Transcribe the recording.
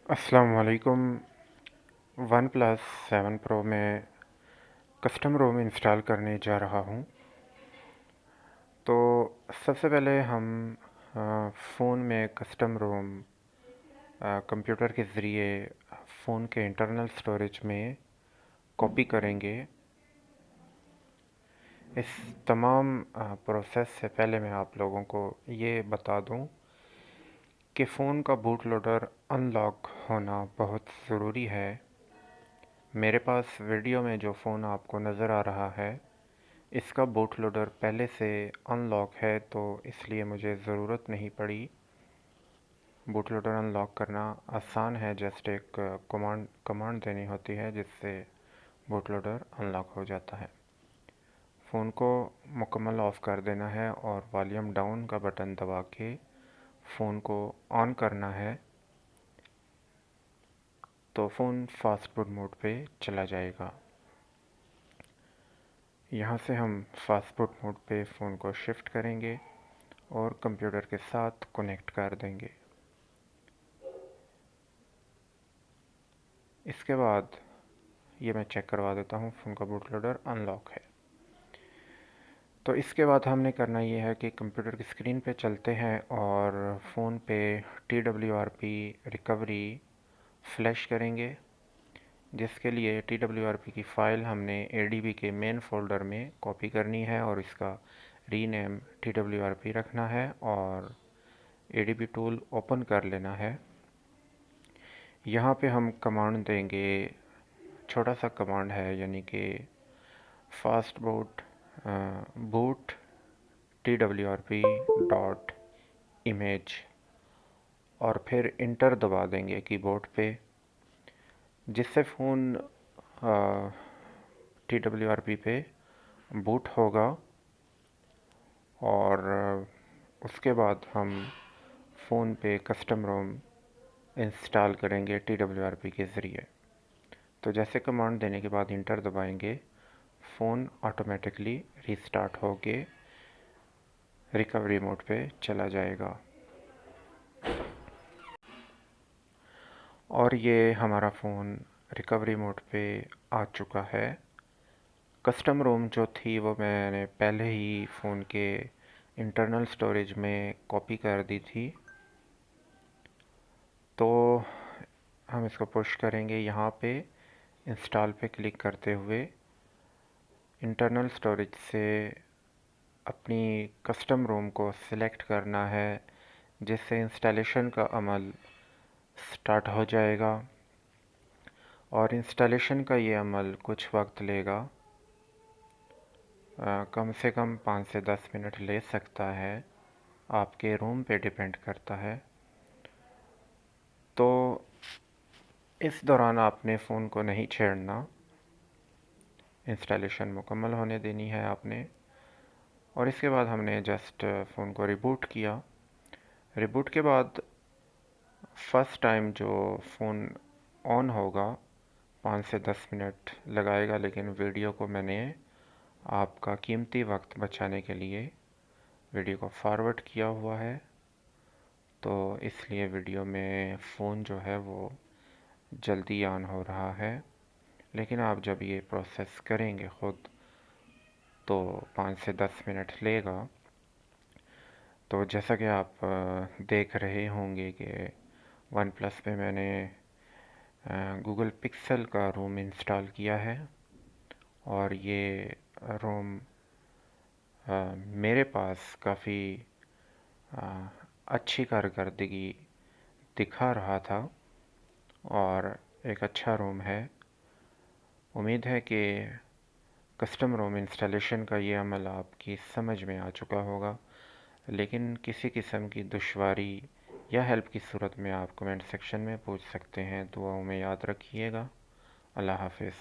अस्सलाम वालेकुम। One plus 7 pro में कस्टम रोम इंस्टॉल करने जा रहा हूँ। तो सबसे पहले हम फ़ोन में कस्टम रोम कंप्यूटर के ज़रिए फ़ोन के इंटरनल स्टोरेज में कॉपी करेंगे। इस तमाम प्रोसेस से पहले मैं आप लोगों को ये बता दूँ कि फ़ोन का बूट लोडर अनलॉक होना बहुत ज़रूरी है। मेरे पास वीडियो में जो फ़ोन आपको नज़र आ रहा है इसका बूट लोडर पहले से अनलॉक है, तो इसलिए मुझे ज़रूरत नहीं पड़ी। बूट लोडर अनलॉक करना आसान है, जस्ट एक कमांड देनी होती है जिससे बूट लोडर अनलॉक हो जाता है। फ़ोन को मुकम्मल ऑफ़ कर देना है और वॉल्यूम डाउन का बटन दबा के फ़ोन को ऑन करना है, तो फ़ोन फास्ट बूट मोड पे चला जाएगा। यहाँ से हम फास्ट बूट मोड पे फ़ोन को शिफ्ट करेंगे और कंप्यूटर के साथ कनेक्ट कर देंगे। इसके बाद ये मैं चेक करवा देता हूँ फ़ोन का बूट लोडर अनलॉक है। तो इसके बाद हमने करना ये है कि कंप्यूटर की स्क्रीन पे चलते हैं और फ़ोन पे TWRP रिकवरी फ्लैश करेंगे, जिसके लिए TWRP की फ़ाइल हमने ADB के मेन फ़ोल्डर में कॉपी करनी है और इसका रीनेम TWRP रखना है और ADB टूल ओपन कर लेना है। यहाँ पे हम कमांड देंगे, छोटा सा कमांड है, यानी कि fast boot TWRP dot image और फिर इंटर दबा देंगे कीबोर्ड पे, जिससे फ़ोन TWRP पे बूट होगा। और उसके बाद हम फ़ोन पे कस्टम रोम इंस्टॉल करेंगे TWRP के ज़रिए। तो जैसे कमांड देने के बाद इंटर दबाएंगे, फ़ोन ऑटोमेटिकली रीस्टार्ट होके रिकवरी मोड पे चला जाएगा। और ये हमारा फ़ोन रिकवरी मोड पे आ चुका है। कस्टम रोम जो थी वो मैंने पहले ही फ़ोन के इंटरनल स्टोरेज में कॉपी कर दी थी। तो हम इसको पुश करेंगे, यहाँ पे इंस्टॉल पे क्लिक करते हुए इंटरनल स्टोरेज से अपनी कस्टम रोम को सिलेक्ट करना है, जिससे इंस्टॉलेशन का अमल स्टार्ट हो जाएगा। और इंस्टॉलेशन का ये अमल कुछ वक्त लेगा, कम से कम 5 से 10 मिनट ले सकता है, आपके रूम पे डिपेंड करता है। तो इस दौरान आपने फ़ोन को नहीं छेड़ना, इंस्टॉलेशन मुकम्मल होने देनी है आपने। और इसके बाद हमने जस्ट फ़ोन को रिबूट किया। रिबूट के बाद फर्स्ट टाइम जो फ़ोन ऑन होगा 5 से 10 मिनट लगाएगा, लेकिन वीडियो को मैंने आपका कीमती वक्त बचाने के लिए वीडियो को फॉरवर्ड किया हुआ है, तो इसलिए वीडियो में फ़ोन जो है वो जल्दी ऑन हो रहा है। लेकिन आप जब ये प्रोसेस करेंगे ख़ुद तो 5 से 10 मिनट लेगा। तो जैसा कि आप देख रहे होंगे कि वन प्लस पे मैंने गूगल पिक्सल का रोम इंस्टॉल किया है और ये रोम मेरे पास काफ़ी अच्छी कारकर्दगी दिखा रहा था और एक अच्छा रोम है। उम्मीद है कि कस्टम रोम इंस्टॉलेशन का ये अमल आपकी समझ में आ चुका होगा, लेकिन किसी किस्म की दुश्वारी या हेल्प की सूरत में आप कमेंट सेक्शन में पूछ सकते हैं। दुआओं में याद रखिएगा। अल्लाह हाफ़िज़।